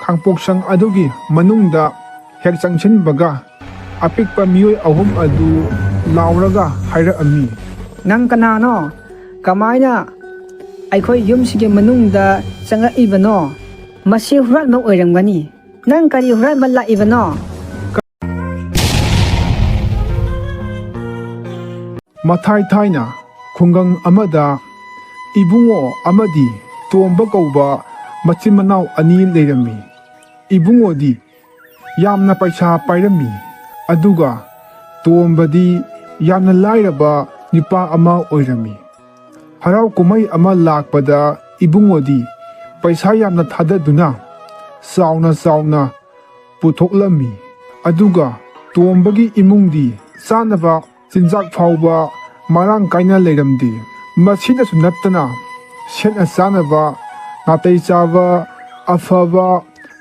ꯈꯥꯡꯄꯣꯛꯁꯪ ꯑꯗꯨꯒꯤ ꯃꯅꯨꯡꯗ ꯍꯦꯛ ꯆꯪꯁꯤꯟꯕꯒ ꯑꯄꯤꯛꯄ ꯃꯤꯑꯣꯏ ꯑꯍꯨꯝ ꯑꯗꯨ ꯂꯥꯎꯔꯒ ꯍꯥꯏꯔꯛꯑꯝꯃꯤ, "ꯅꯪ ꯀꯅꯥꯅꯣ? ꯀꯃꯥꯏꯅ ꯑꯩꯈꯣꯏ ꯌꯨꯝꯁꯤꯒꯤ ꯃꯅꯨꯡꯗ ꯆꯪꯉꯛꯏꯕꯅꯣ? ꯃꯁꯤ ꯍꯨꯔꯥꯟꯕ ꯑꯣꯏꯔꯝꯒꯅꯤ꯫ ꯅꯪ ꯀꯔꯤ ꯍꯨꯔꯥꯟꯕ ꯂꯥꯛꯏꯕꯅꯣ?" ꯃꯊꯥꯏ ꯊꯥꯏꯅ ꯈꯨꯡꯒꯪ ꯑꯃꯗ ꯏꯕꯨꯡꯉꯣ ꯑꯃꯗꯤ ꯇꯣꯝꯕ ꯀꯧꯕ ꯃꯆꯤꯟ ꯃꯅꯥꯎ ꯑꯅꯤ ꯂꯩꯔꯝꯃꯤ꯫ ꯏꯕꯨꯡꯉꯣꯗꯤ ꯌꯥꯝꯅ ꯄꯩꯁꯥ ꯄꯥꯏꯔꯝꯃꯤ, ꯑꯗꯨꯒ ꯇꯣꯝꯕꯗꯤ ꯌꯥꯝꯅ ꯂꯥꯏꯔꯕ ꯅꯨꯄꯥ ꯑꯃ ꯑꯣꯏꯔꯝꯃꯤ꯫ ꯍꯔꯥꯎ ꯀꯨꯝꯍꯩ ꯑꯃ ꯂꯥꯛꯄꯗ ꯏꯕꯨꯡꯉꯣꯗꯤ ꯄꯩꯁా ꯌꯥꯝꯅ ꯊꯥꯗꯗꯨꯅ ꯆꯥꯎꯅ ꯆꯥꯎꯅ ꯄꯨꯊꯣꯛꯂꯝꯃꯤ, ꯑꯗꯨꯒ ꯇꯣꯝꯕꯒꯤ ꯏꯃꯨꯡꯗꯤ ꯆꯥꯅꯕ ꯆꯤꯟꯖꯥꯛ ꯐꯥꯎꯕ ꯃꯔꯥꯡ ꯀꯥꯏꯅ ꯂꯩꯔꯝꯗꯦ꯫ ꯃꯁꯤꯗꯁꯨ ꯅꯠꯇꯅ ꯁꯦꯠꯅ ꯆꯥꯅꯕ ꯅꯥꯇꯩ ꯆꯥꯕ ꯑꯐꯕ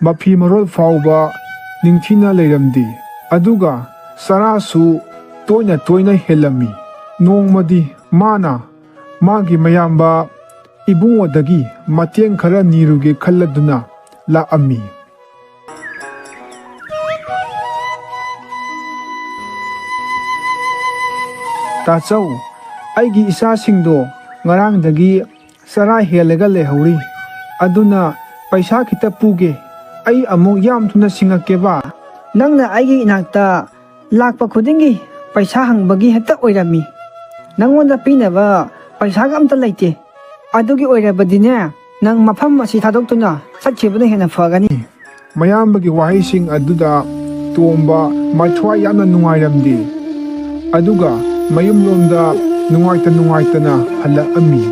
ꯃꯐꯤ ꯃꯔꯣꯜ ꯐꯥꯎꯕ ꯅꯤꯡꯊꯤꯅ ꯂꯩꯔꯝꯗꯦ, ꯑꯗꯨꯒ ꯆꯔꯥꯁꯨ ꯇꯣꯏꯅ ꯇꯣꯏꯅ ꯍꯦꯜꯂꯝꯃꯤ꯫ ꯅꯣꯡꯃꯗꯤ ꯃꯥꯅ ꯃꯥꯒꯤ ꯃꯌꯥꯝꯕ ꯏꯕꯨꯡꯉꯣꯗꯒꯤ ꯃꯇꯦꯡ ꯈꯔ ꯅꯤꯔꯨꯒꯦ ꯈꯜꯂꯗꯨꯅ ꯂꯥꯛꯑꯝꯃꯤ꯫ "ꯇꯥꯆꯧ, ꯑꯩꯒꯤ ꯏꯆꯥꯁꯤꯡꯗꯣ ꯉꯔꯥꯡꯗꯒꯤ ꯆꯔꯥ ꯍꯦꯜꯂꯒ ꯂꯩꯍꯧꯔꯤ, ꯑꯗꯨꯅ ꯄꯩꯁా ꯈꯤꯇ ꯄꯨꯒꯦ, ꯑꯩ ꯑꯃꯨꯛ ꯌꯥꯝ ꯊꯨꯅ ꯁꯤꯡꯉꯛꯀꯦꯕ." "ꯅꯪꯅ ꯑꯩꯒꯤ ꯏꯅꯥꯛꯇ ꯂꯥꯛꯄ ꯈꯨꯗꯤꯡꯒꯤ ꯄꯩꯁా ꯍꯪꯕꯒꯤ ꯍꯦꯛꯇ ꯑꯣꯏꯔꯝꯃꯤ꯫ ꯅꯪꯉꯣꯟꯗ ꯄꯤꯅꯕ ꯄꯩꯁꯥꯒ ꯑꯝꯇ ꯂꯩꯇꯦ꯫ ꯑꯗꯨꯒꯤ ꯑꯣꯏꯔꯕꯗꯤꯅꯦ, ꯅꯪ ꯃꯐꯝ ꯑꯁꯤ ꯊꯥꯗꯣꯛꯇꯨꯅ ꯆꯠꯈꯤꯕꯅ ꯍꯦꯟꯅ ꯐꯒꯅꯤ." ꯃꯌꯥꯝꯕꯒꯤ ꯋꯥꯍꯩꯁꯤꯡ ꯑꯗꯨꯗ ꯇꯣꯝꯕ ꯃꯊ꯭ꯋꯥꯏ ꯌꯥꯝꯅ ꯅꯨꯡꯉꯥꯏꯔꯝꯗꯦ, ꯑꯗꯨꯒ ꯃꯌꯨꯝꯂꯣꯝꯗ ꯅꯨꯡꯉꯥꯏꯇꯅ ꯍꯜꯂꯛꯑꯝꯃꯤ꯫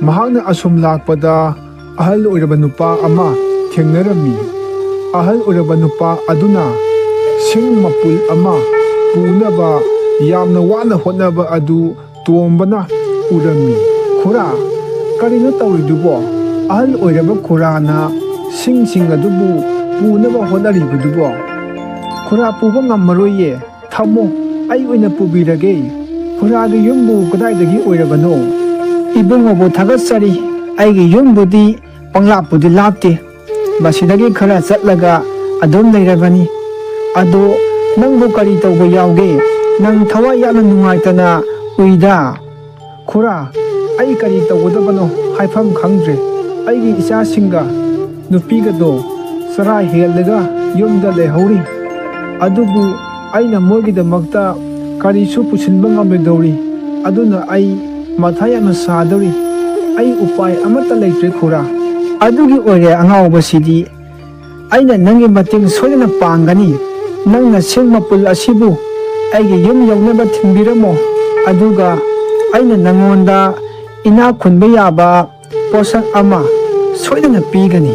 ꯃꯍꯥꯛꯅ ꯑꯁꯨꯝ ꯂꯥꯛꯄꯗ ꯑꯍꯜ ꯑꯣꯏꯔꯕ ꯅꯨꯄꯥ ꯑꯃ ꯊꯦꯡꯅꯔꯝꯃꯤ꯫ ꯑꯍꯜ ꯑꯣꯏꯔꯕ ꯅꯨꯄꯥ ꯑꯗꯨꯅ ꯁꯤꯡ ꯃꯄꯨꯜ ꯑꯃ ꯄꯨꯅꯕ ꯌꯥꯝꯅ ꯋꯥꯅ ꯍꯣꯠꯅꯕ ꯑꯗꯨ ꯇꯣꯝꯕꯅ ꯎꯔꯝꯃꯤ꯫ "ꯈꯨꯔꯥ, ꯀꯔꯤꯅꯣ ꯇꯧꯔꯤꯗꯨꯕꯣ? ꯑꯍꯜ ꯑꯣꯏꯔꯕ ꯈꯨꯔꯥꯅ ꯁꯤꯡꯁꯤꯡ ꯑꯗꯨꯕꯨ ꯄꯨꯅꯕ ꯍꯣꯠꯅꯔꯤꯕꯗꯨꯕꯣ?" "ꯈꯨꯔꯥ ꯄꯨꯕ ꯉꯝꯃꯔꯣꯏꯌꯦ, ꯊꯝꯃꯣ, ꯑꯩ ꯑꯣꯏꯅ ꯄꯨꯕꯤꯔꯒꯦ꯫ ꯈꯨꯔꯥꯒꯤ ꯌꯨꯝꯕꯨ ꯀꯗꯥꯏꯗꯒꯤ ꯑꯣꯏꯔꯕꯅꯣ?" "ꯏꯕꯨꯡꯉꯣꯕꯨ ꯊꯥꯒꯠꯆꯔꯤ, ꯑꯩꯒꯤ ꯌꯨꯝꯕꯨꯗꯤ ꯄꯪꯂꯥꯞꯄꯨꯗꯤ ꯂꯥꯞꯇꯦ, ꯃꯁꯤꯗꯒꯤ ꯈꯔ ꯆꯠꯂꯒ ꯑꯗꯨꯝ ꯂꯩꯔꯕꯅꯤ꯫ ꯑꯗꯣ ꯅꯪꯕꯨ ꯀꯔꯤ ꯇꯧꯕ ꯌꯥꯎꯒꯦ? ꯅꯪ ꯊꯋꯥꯏ ꯌꯥꯝꯅ ꯅꯨꯡꯉꯥꯏꯇꯅ ꯎꯏꯗ." "ꯈꯨꯔꯥ, ꯑꯩ ꯀꯔꯤ ꯇꯧꯒꯗꯕꯅꯣ ꯍꯥꯏꯐꯝ ꯈꯪꯗ꯭ꯔꯦ꯫ ꯑꯩꯒꯤ ꯏꯆꯥꯁꯤꯡꯒ ꯅꯨꯄꯤꯒꯗꯣ ꯆꯔꯥ ꯍꯦꯜꯂꯒ ꯌꯨꯝꯗ ꯂꯩꯍꯧꯔꯤ, ꯑꯗꯨꯕꯨ ꯑꯩꯅ ꯃꯣꯏꯒꯤꯗꯃꯛꯇ ꯀꯔꯤꯁꯨ ꯄꯨꯁꯤꯟꯕ ꯉꯝꯂꯣꯏꯗꯧꯔꯤ, ꯑꯗꯨꯅ ꯑꯩ ꯃꯊꯥ ꯌꯥꯝꯅ ꯁꯥꯗꯧꯔꯤ꯫ ꯑꯩ ꯎꯄꯥꯏ ꯑꯃꯠꯇ ꯂꯩꯇ꯭ꯔꯦ ꯈꯨꯔꯥ." "ꯑꯗꯨꯒꯤ ꯑꯣꯏꯔꯦ ꯑꯉꯥꯎꯕꯁꯤꯗꯤ, ꯑꯩꯅ ꯅꯪꯒꯤ ꯃꯇꯦꯡ ꯁꯣꯏꯗꯅ ꯄꯥꯡꯒꯅꯤ꯫ ꯅꯪꯅ ꯁꯤꯡ ꯃꯄꯨꯜ ꯑꯁꯤꯕꯨ ꯑꯩꯒꯤ ꯌꯨꯝ ꯌꯧꯅꯕ ꯊꯤꯟꯕꯤꯔꯝꯃꯣ, ꯑꯗꯨꯒ ꯑꯩꯅ ꯅꯪꯉꯣꯟda ꯏꯅꯥꯛ ꯈꯨꯟꯕ ꯌꯥꯕ ꯄꯣꯠꯁꯛ ꯑꯃ ꯁꯣꯏꯗꯅ ꯄꯤꯒꯅꯤ."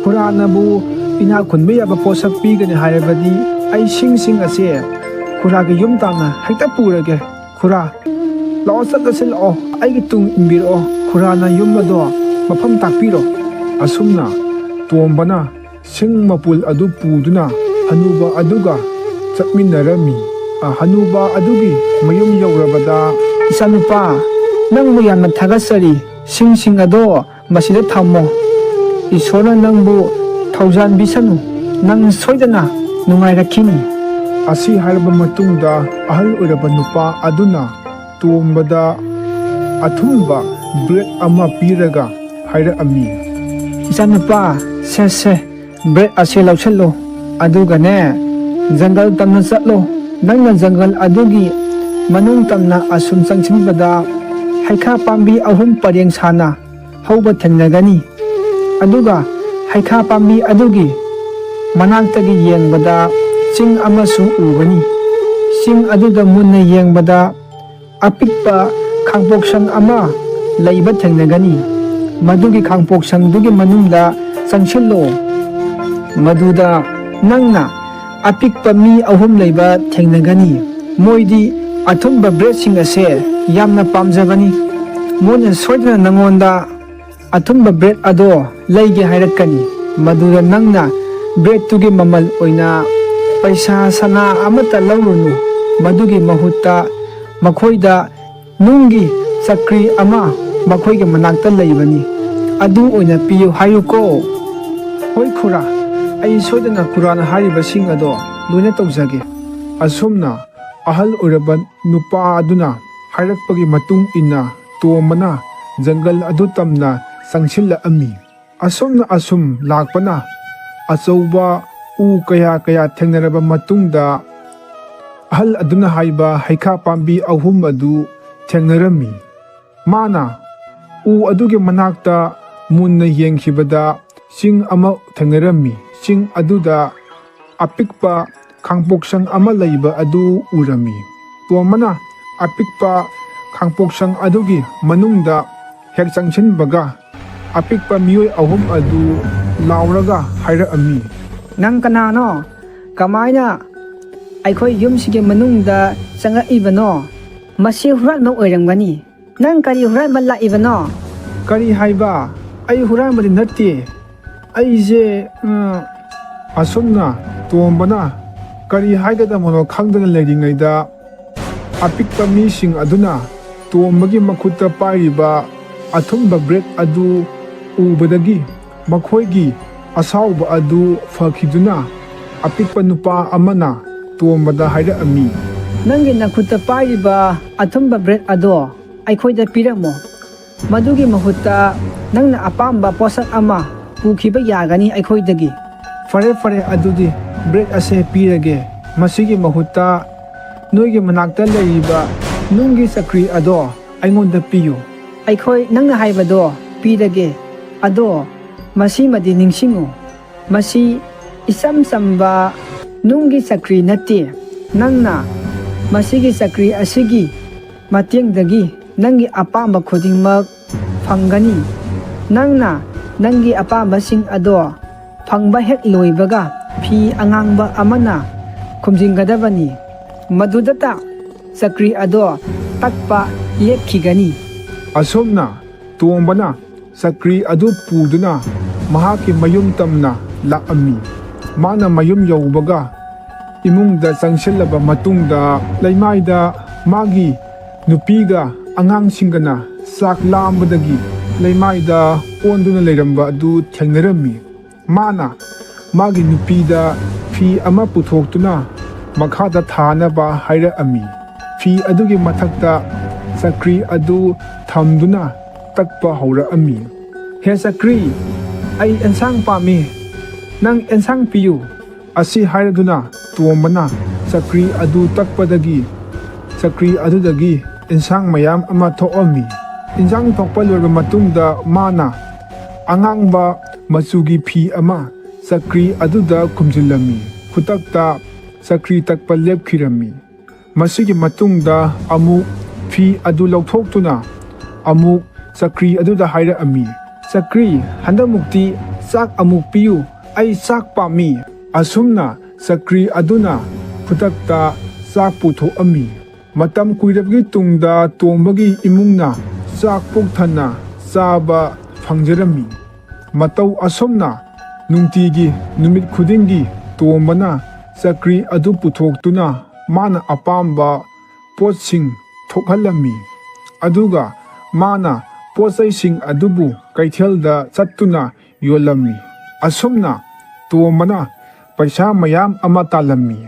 "ꯈꯨꯔꯥꯅꯕꯨ ꯏꯅꯥꯛ ꯈꯨꯟꯕ ꯌꯥꯕ ꯄꯣꯠꯁꯛ ꯄꯤꯒꯅꯤ ꯍꯥꯏꯔꯕꯗꯤ ꯑꯩ ꯁꯤꯡ ꯑꯁꯦ ꯈꯨꯔꯥꯒꯤ ꯌꯨꯝ ꯇꯥꯟꯅ ꯍꯦꯛꯇ ꯄꯨꯔꯒꯦ꯫ ꯈꯨꯔꯥ, ꯂꯥꯛꯑꯣ, ꯆꯠꯂꯁꯤ ꯂꯥꯛꯑꯣ, ꯑꯩꯒꯤ ꯇꯨꯡ ꯏꯟꯕꯤꯔꯛꯑꯣ꯫ ꯈꯨꯔꯥꯅ ꯌꯨꯝ ꯑꯗꯣ ꯃꯐꯝ ꯇꯥꯛꯄꯤꯔꯣ." ꯑꯁꯨꯝꯅ ꯇꯣꯝꯕꯅ ꯁꯤꯡ ꯃꯄꯨꯜ ꯑꯗꯨ ꯄꯨꯗꯨꯅ ꯍꯅꯨꯕ ꯑꯗꯨꯒ ꯆꯠꯃꯤꯟꯅꯔꯝꯃꯤ꯫ ꯍꯅꯨꯕ ꯑꯗꯨꯒꯤ ꯃꯌꯨꯝ ꯌꯧꯔꯕꯗ, "ꯏꯆꯥꯅꯨꯄꯥ, ꯅꯪꯕꯨ ꯌꯥꯝꯅ ꯊꯥꯒꯠꯆꯔꯤ, ꯁꯤꯡꯁꯤꯡ ꯑꯗꯣ ꯃꯁꯤꯗ ꯊꯝꯃꯣ꯫ ꯏꯁꯣꯔꯅ ꯅꯪꯕꯨ ꯊꯧꯖꯥꯟꯕꯤꯁꯅꯨ, ꯅꯪ ꯁꯣꯏꯗꯅ ꯅꯨꯡꯉꯥꯏꯔꯛꯈꯤꯅꯤ." ꯑꯁꯤ ꯍꯥꯏꯔꯕ ꯃꯇꯨꯡꯗ ꯑꯍꯜ ꯑꯣꯏꯔꯕ ꯅꯨꯄꯥ ꯑꯗꯨꯅ ꯇꯣꯝꯕꯗ ꯑꯊꯨꯝꯕ ꯕ꯭ꯔꯦꯗ ꯑꯃ ꯄꯤꯔꯒ ꯍꯥꯏꯔꯛꯑꯝꯃꯤ, "ꯏꯆꯥꯅꯨꯄꯥ, ꯁꯦ, ꯕ꯭ꯔꯦꯗ ꯑꯁꯤ ꯂꯧꯁꯤꯜꯂꯣ, ꯑꯗꯨꯒꯅꯦ, ꯖꯪꯒꯜ ꯇꯝꯅ ꯆꯠꯂꯣ꯫ ꯅꯪꯅ ꯖꯪꯒꯜ ꯑꯗꯨꯒꯤ ꯃꯅꯨꯡ ꯇꯝꯅ ꯑꯁꯨꯝ ꯆꯪꯁꯤꯟꯕꯗ ꯍꯩꯈꯥ ꯄꯥꯝꯕꯤ 3 ꯄꯔꯦꯡ ꯁꯥꯅ ꯍꯧꯕ ꯊꯦꯡꯅꯒꯅꯤ꯫ ꯑꯗꯨꯒ ꯍꯩꯈꯥ ꯄꯥꯝꯕꯤ ꯑꯗꯨꯒꯤ ꯃꯅꯥꯛꯇꯒꯤ ꯌꯦꯡꯕꯗ ꯆꯤꯡ ꯑꯃꯁꯨ ꯎꯒꯅꯤ꯫ ꯆꯤꯡ ꯑꯗꯨꯗ ꯃꯨꯟꯅ ꯌꯦꯡꯕꯗ ꯑꯄꯤꯛꯄ ꯈꯥꯡꯄꯣꯛꯁꯪ ꯑꯃ ꯂꯩꯕ ꯊꯦꯡꯅꯒꯅꯤ꯫ ꯃꯗꯨꯒꯤ ꯈꯥꯡꯄꯣꯛꯁꯪꯗꯨꯒꯤ ꯃꯅꯨꯡꯗ ꯆꯪꯁꯤꯜꯂꯣ, ꯃꯗꯨꯗ ꯅꯪꯅ ꯑꯄꯤꯛꯄ ꯃꯤ 3 ꯂꯩꯕ ꯊꯦꯡꯅꯒꯅꯤ꯫ ꯃꯣꯏꯗꯤ ꯑꯊꯨꯝꯕ ꯕ꯭ꯔꯦꯗꯁꯤꯡ ꯑꯁꯦ ꯌꯥꯝꯅ ꯄꯥꯝꯖꯕꯅꯤ꯫ ꯃꯣꯏꯅ ꯁꯣꯏꯗꯅ ꯅꯪꯉꯣꯟꯗ ꯑꯊꯨꯝꯕ ꯕ꯭ꯔꯦꯗ ꯑꯗꯣ ꯂꯩꯒꯦ ꯍꯥꯏꯔꯛꯀꯅꯤ꯫ ꯃꯗꯨꯗ ꯅꯪꯅ ꯕ꯭ꯔꯦꯗꯇꯨꯒꯤ ꯃꯃꯜ ꯑꯣꯏꯅ ꯄꯩꯁꯥ ꯁꯅꯥ ꯑꯃꯠꯇ ꯂꯧꯔꯨꯅꯨ, ꯃꯗꯨꯒꯤ ꯃꯍꯨꯠꯇ ꯃꯈꯣꯏꯗ ꯅꯨꯡꯒꯤ ꯆꯀ꯭ꯔꯤ ꯑꯃ ꯃꯈꯣꯏꯒꯤ ꯃꯅꯥꯛꯇ ꯂꯩꯕꯅꯤ, ꯑꯗꯨ ꯑꯣꯏꯅ ꯄꯤꯌꯨ ꯍꯥꯏꯌꯨꯀꯣ." "ꯍꯣꯏ ꯈꯨꯔꯥ, ꯑꯩ ꯁꯣꯏꯗꯅ ꯈꯨꯔꯥꯅ ꯍꯥꯏꯔꯤꯕꯁꯤꯡ ꯑꯗꯣ ꯂꯣꯏꯅ ꯇꯧꯖꯒꯦ꯫ ꯑꯁꯨꯝꯅ ꯑꯍꯜ ꯑꯣꯏꯔꯕ ꯅꯨꯄꯥ ꯑꯗꯨꯅ ꯍꯥꯏꯔꯛꯄꯒꯤ ꯃꯇꯨꯡ ꯏꯟꯅ ꯇꯣꯝꯕꯅ ꯖꯪꯒꯜ ꯑꯗꯨ ꯇꯝꯅ ꯆꯪꯁꯤꯜꯂꯛꯑꯝꯃꯤ꯫ ꯑꯁꯨꯝ ꯂꯥꯛꯄꯅ ꯑꯆꯧꯕ ꯎ ꯀꯌꯥ ꯊꯦꯡꯅꯔꯕ ꯃꯇꯨꯡꯗ ꯑꯍꯜ ꯑꯗꯨꯅ ꯍꯥꯏꯕ ꯍꯩꯈꯥ ꯄꯥꯝꯕꯤ 3 ꯑꯗꯨ ꯊꯦꯡꯅꯔꯝꯃꯤ꯫ ꯃꯥꯅ ꯎ ꯑꯗꯨꯒꯤ ꯃꯅꯥꯛꯇ ꯃꯨꯟꯅ ꯌꯦꯡꯈꯤꯕꯗ ꯆꯤꯡ ꯑꯃ ꯊꯦꯡꯅꯔꯝꯃꯤ꯫ ꯆꯤꯡ ꯑꯗꯨꯗ ꯑꯄꯤꯛꯄ ꯈꯥꯡꯄꯣꯛꯁꯪ ꯑꯃ ꯂꯩꯕ ꯑꯗꯨ ꯎꯔꯝꯃꯤ꯫ ꯇꯣꯝꯕꯅ ꯑꯄꯤꯛꯄ ꯈꯥꯡꯄꯣꯛꯁꯪ ꯑꯗꯨꯒꯤ ꯃꯅꯨꯡꯗ ꯍꯦꯛ ꯆꯪꯁꯤꯟꯕꯒ ꯑꯄꯤꯛꯄ ꯃꯤꯑꯣꯏ 3 ꯑꯗꯨ ꯂꯥꯎꯔꯒ ꯍꯥꯏꯔꯛꯑꯝꯃꯤ꯫ ꯅꯪ ꯀꯅꯥꯅꯣ? ꯀꯃꯥꯏꯅ ꯑꯩꯈꯣꯏ ꯌꯨꯝꯁꯤꯒꯤ ꯃꯅꯨꯡꯗ ꯆꯪꯉꯛꯏꯕꯅꯣ? ꯃꯁꯤ ꯍꯨꯔꯥꯟꯕ ꯑꯣꯏꯔꯝꯒꯅꯤ꯫ ꯅꯪ ꯀꯔꯤ ꯍꯨꯔꯥꯟꯕ ꯂꯥꯛꯏꯕꯅꯣ? ꯀꯔꯤ ꯍꯥꯏꯕ? ꯑꯩ ꯍꯨꯔꯥꯟꯕꯗꯤ ꯅꯠꯇꯦ꯫ ꯑꯩꯁꯦ ꯑꯁꯨꯝꯅ ꯇꯣꯝꯕꯅ ꯀꯔꯤ ꯍꯥꯏꯒꯗꯕꯅꯣ ꯈꯪꯗꯅ ꯂꯩꯔꯤꯉꯩꯗ ꯑꯄꯤꯛꯄ ꯃꯤꯁꯤꯡ ꯑꯗꯨꯅ ꯇꯣꯝꯕꯒꯤ ꯃꯈꯨꯠꯇ ꯄꯥꯏꯔꯤꯕ ꯑꯊꯨꯝꯕ ꯕ꯭ꯔꯦꯗ ꯑꯗꯨ ꯎꯕꯗꯒꯤ ꯃꯈꯣꯏꯒꯤ ꯑꯁꯥꯎꯕ ꯑꯗꯨ ꯐꯈꯤꯗꯨꯅ ꯑꯄꯤꯛꯄ ꯅꯨꯄꯥ ꯑꯃꯅ ꯇꯣꯝꯕꯗ ꯍꯥꯏꯔꯛꯑꯝꯃꯤ꯫ ꯅꯪꯒꯤ ꯅꯈꯨꯠꯇ ꯄꯥꯏꯔꯤꯕ ꯑꯊꯨꯝꯕ ꯕ꯭ꯔꯦꯗ ꯑꯗꯣ ꯑꯩꯈꯣꯏꯗ ꯄꯤꯔꯝꯃꯣ꯫ ꯃꯗꯨꯒꯤ ꯃꯍꯨꯠꯇ ꯅꯪꯅ ꯑꯄꯥꯝꯕ ꯄꯣꯠꯁꯛ ꯑꯃ ꯄꯨꯈꯤꯕ ꯌꯥꯒꯅꯤ ꯑꯩꯈꯣꯏꯗꯒꯤ꯫ ꯐꯔꯦ ꯑꯗꯨꯗꯤ ꯕ꯭ꯔꯦꯗ ꯑꯁꯦ ꯄꯤꯔꯒꯦ꯫ ꯃꯁꯤꯒꯤ ꯃꯍꯨꯠꯇ ꯅꯣꯏꯒꯤ ꯃꯅꯥꯛꯇ ꯂꯩꯔꯤꯕ ꯅꯨꯡꯒꯤ ꯆꯀ꯭ꯔꯤ ꯑꯗꯣ ꯑꯩꯉꯣꯟꯗ ꯄꯤꯌꯨ꯫ ꯑꯩꯈꯣꯏ ꯅꯪꯅ ꯍꯥꯏꯕꯗꯣ ꯄꯤꯔꯒꯦ꯫ ꯑꯗꯣ ꯃꯁꯤꯃꯗꯤ ꯅꯤꯡꯁꯤꯡꯉꯨ, ꯃꯁꯤ ꯏꯆꯝ ꯆꯝꯕ ꯅꯨꯡꯒꯤ ꯆꯀ꯭ꯔꯤ ꯅꯠꯇꯦ꯫ ꯅꯪꯅ ꯃꯁꯤꯒꯤ ꯆꯀ꯭ꯔꯤ ꯑꯁꯤꯒꯤ ꯃꯇꯦꯡꯗꯒꯤ ꯅꯪꯒꯤ ꯑꯄꯥꯝꯕ ꯈꯨꯗꯤꯡꯃꯛ ꯐꯪꯒꯅꯤ꯫ ꯅꯪꯅ ꯅꯪꯒꯤ ꯑꯄꯥꯝꯕꯁꯤꯡ ꯑꯗꯣ ꯐꯪꯕ ꯍꯦꯛ ꯂꯣꯏꯕꯒ ꯐꯤ ꯑꯉꯥꯡꯕ ꯑꯃꯅ ꯈꯨꯝꯖꯤꯟꯒꯗꯕꯅꯤ꯫ ꯃꯗꯨꯗꯇ ꯆꯀ꯭ꯔꯤ ꯑꯗꯣ ꯇꯛꯄ ꯂꯦꯞꯈꯤꯒꯅꯤ꯫ ꯑꯁꯨꯝꯅ ꯇꯣꯝꯕꯅ ꯆꯀ꯭ꯔꯤ ꯑꯗꯨ ꯄꯨꯗꯨꯅ ꯃꯍꯥꯛꯀꯤ ꯃꯌꯨꯝ ꯇꯝꯅ ꯂꯥꯛꯑꯝꯃꯤ꯫ ꯃꯥꯅ ꯃꯌꯨꯝ ꯌꯧꯕꯒ ꯏꯃꯨꯡꯗ ꯆꯪꯁꯤꯜꯂꯕ ꯃꯇꯨꯡꯗ ꯂꯩꯃꯥꯏꯗ ꯃꯥꯒꯤ ꯅꯨꯄꯤꯒ ꯑꯉꯥꯡꯁꯤꯡꯒꯅ ꯆꯥꯛ ꯂꯥꯝꯕꯗꯒꯤ ꯂꯩꯃꯥꯏꯗ ꯑꯣꯟꯗꯨꯅ ꯂꯩꯔꯝꯕ ꯑꯗꯨ ꯊꯦꯡꯅꯔꯝꯃꯤ꯫ ꯃꯥꯅ ꯃꯥꯒꯤ ꯅꯨꯄꯤꯗ ꯐꯤ ꯑꯃ puthokhtuna makhada thanaba haira'ami. Fi adugi mathakta Chakri adu thamduna takpa haura'ami. He Chakri, ai ensang pami, nang ensang piyu. Asi hairaduna tuombana Chakri adu takpadagi, Chakri adudagi ensang mayam ama tho'ami. Insang thokpa lorba matungda mana angangba machugi phi ama Chakri aduda kumjilami. Khutakta Chakri takpa lepkhirami. Masigi matungda amu phi adu lauthokhtuna amu Chakri aduda haira'ami. Chakri handamukti chak amuk piyu ai chak pami. Asumna Chakri aduna khutakta chak putho'ami. Matam kuirabgi tungda tombagi imungna chak pukthana chaba phangjarami. Matau asumna nungtigi numit khudingi tombana Chakri adu puthoktuna mana apamba potsing thokhalami. Aduga mana pochaising adubu kaithelda chattuna yolami. Asumna tombana paisa mayam ama talami.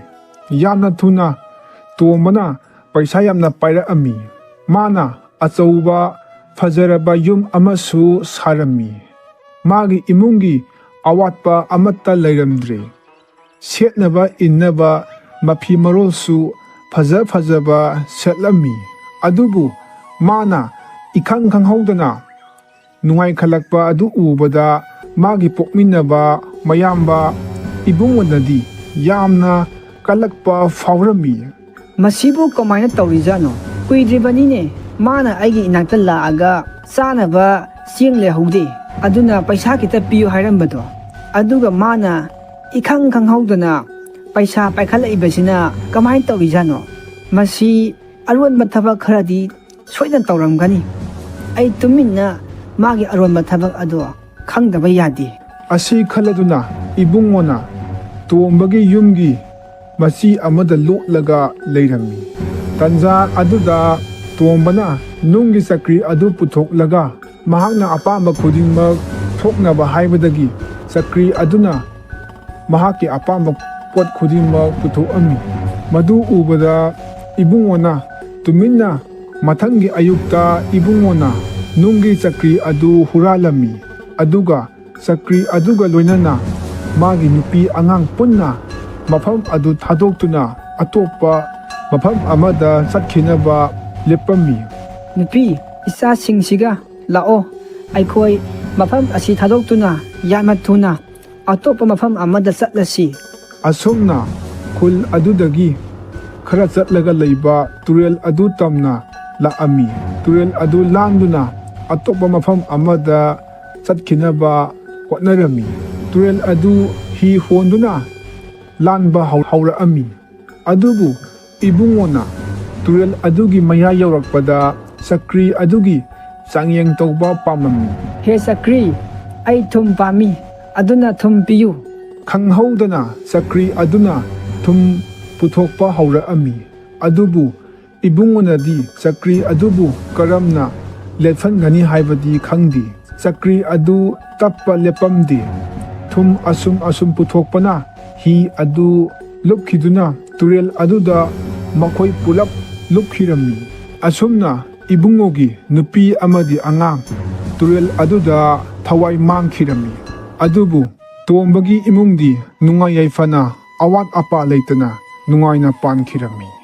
Yamna thuna tombana paisa yamna paira'ami. Mana achauba fajaraba yum amasu sarami. Magi imungi awatpa amatta leiramdre. Setnaba innaba mafi marolsu fajaba setlami. Adubu mana ikhang khanghaudana nungai khalakpa adu ubada magi pokminaba mayamba ibungwanadi yamna kalakpa faurami. Masibu kamaina taurijano kuidribanine mana aigi inakta laaga chanaba chieng lehaude aduna paisa kita piyu hairambado aduga mana ikhang khanghaudana paisa paikhalibasina kamai taurijano masi aronba thabak kharadi soidan tauramgani ai tuminna magi aronba thabak ado khangdaba yadi. Asi khaladuna ibungona tombagi yumgi machi amada lotlaga leirami. Tanja aduda tombana nungi Chakri adu puthoklaga mahakna apamba khudingmak thoknaba haibadagi Chakri aduna ꯃꯍꯥꯛꯀꯤ ꯑꯄꯥꯝꯕ ꯄꯣꯠ ꯈꯨꯗꯤꯡꯃꯛ ꯄꯨꯊꯣꯛꯑꯝꯃꯤ꯫ ꯃꯗꯨ ꯎꯕꯗ ꯏꯕꯨꯡꯉꯣꯅ ꯇꯨꯃꯤꯟꯅ ꯃꯊꯪꯒꯤ ꯑꯌꯨꯛꯇ ꯏꯕꯨꯡꯉꯣꯅ ꯅꯨꯡꯒꯤ ꯆꯀ꯭ꯔꯤ ꯑꯗꯨ ꯍꯨꯔꯥꯜꯂꯝꯃꯤ, ꯑꯗꯨꯒ ꯆꯀ꯭ꯔꯤ ꯑꯗꯨꯒ ꯂꯣꯏꯅꯅ ꯃꯥꯒꯤ ꯅꯨꯄꯤ ꯑꯉꯥꯡ ꯄꯨꯟꯅ ꯃꯐꯝ ꯑꯗꯨ ꯊꯥꯗꯣꯛꯇꯨꯅ ꯑꯇꯣꯞꯄ ꯃꯐꯝ ꯑꯃꯗ ꯆꯠꯈꯤꯅꯕ ꯂꯦꯞꯄꯝꯃꯤ꯫ ꯅꯨꯄꯤ ꯏꯆꯥꯁꯤꯡꯁꯤꯒ ꯂꯥꯛꯑꯣ, ꯑꯩꯈꯣꯏ ꯃꯐꯝ ꯑꯁꯤ ꯊꯥꯗꯣꯛꯇꯨꯅ ꯌꯥꯝꯅ ꯊꯨꯅ ꯑꯇꯣꯞꯄ ꯃꯐꯝ ꯑꯃꯗ ꯆꯠꯂꯁꯤ꯫ ꯑꯁꯨꯝꯅ ꯈꯨꯜ ꯑꯗꯨꯗꯒꯤ ꯈꯔ ꯆꯠꯂꯒ ꯂꯩꯕ ꯇꯨꯔꯦꯜ ꯑꯗꯨ ꯇꯝꯅ ꯂꯥꯛꯑꯝꯃꯤ꯫ ꯇꯨꯔꯦꯜ ꯑꯗꯨ ꯂꯥꯟꯗꯨꯅ ꯑꯇꯣꯞꯄ ꯃꯐꯝ ꯑꯃꯗ ꯆꯠꯈꯤꯅꯕ ꯍꯣꯠꯅꯔꯝꯃꯤ꯫ ꯇꯨꯔꯦꯜ ꯑꯗꯨ ꯍꯤ ꯍꯣꯟꯗꯨꯅ ꯂꯥꯟꯕ ꯍꯧꯔꯛꯑꯝꯃꯤ, ꯑꯗꯨꯕꯨ ꯏꯕꯨꯡꯉꯣꯅ ꯇꯨꯔꯦꯜ ꯑꯗꯨꯒꯤ ꯃꯌꯥ ꯌꯧꯔꯛꯄꯗ ꯆꯀ꯭ꯔꯤ ꯑꯗꯨꯒꯤ ꯆꯥꯡꯌꯦꯡ ꯇꯧꯕ ꯄꯥꯝꯂꯝꯃꯤ꯫ ꯍꯦ ꯆꯀ꯭ꯔꯤ, ꯑꯩ ꯊꯨꯝ ꯄꯥꯝꯃꯤ, ꯑꯗꯨꯅ ꯊꯨꯝ ꯄꯤꯌꯨ꯫ ꯈꯪꯍꯧꯗꯅ ꯆꯀ꯭ꯔꯤ ꯑꯗꯨꯅ ꯊꯨꯝ ꯄꯨꯊꯣꯛꯄ ꯍꯧꯔꯛꯑꯝꯃꯤ, ꯑꯗꯨꯕꯨ ꯏꯕꯨꯡꯉꯣꯅꯗꯤ ꯆꯀ꯭ꯔꯤ ꯑꯗꯨꯕꯨ ꯀꯔꯝꯅ ꯂꯦꯞꯍꯟꯒꯅꯤ ꯍꯥꯏꯕꯗꯤ ꯈꯪꯗꯦ꯫ ꯆꯀ꯭ꯔꯤ ꯑꯗꯨ ꯇꯞꯄ ꯂꯦꯞꯄꯝꯗꯦ꯫ ꯊꯨꯝ ꯑꯁꯨꯝ ꯄꯨꯊꯣꯛꯄꯅ ꯍꯤ ꯑꯗꯨ ꯂꯨꯞꯈꯤꯗꯨꯅ ꯇꯨꯔꯦꯜ ꯑꯗꯨꯗ ꯃꯈꯣꯏ ꯄꯨꯂꯞ ꯂꯨꯞꯈꯤꯔꯝꯃꯤ꯫ ꯑꯁꯨꯝꯅ ꯏꯕꯨꯡꯉꯣꯒꯤ ꯅꯨꯄꯤ ꯑꯃꯗꯤ ꯑꯉꯥꯡ ꯇꯨꯔꯦꯜ ꯑꯗꯨꯗ ꯊꯋꯥꯏ ꯃꯥꯡꯈꯤꯔꯝꯃꯤ꯫ ꯑꯗꯨꯕꯨ ꯇꯣꯝꯕꯒꯤ ꯏꯃꯨꯡꯗꯤ ꯅꯨꯡꯉꯥꯏ ꯌꯥꯏꯐꯅ ꯑꯋꯥꯠ ꯑꯄꯥ ꯂꯩꯇꯅ ꯅꯨꯡꯉꯥꯏꯅ ꯄꯥꯟꯈꯤꯔꯝꯃꯤ꯫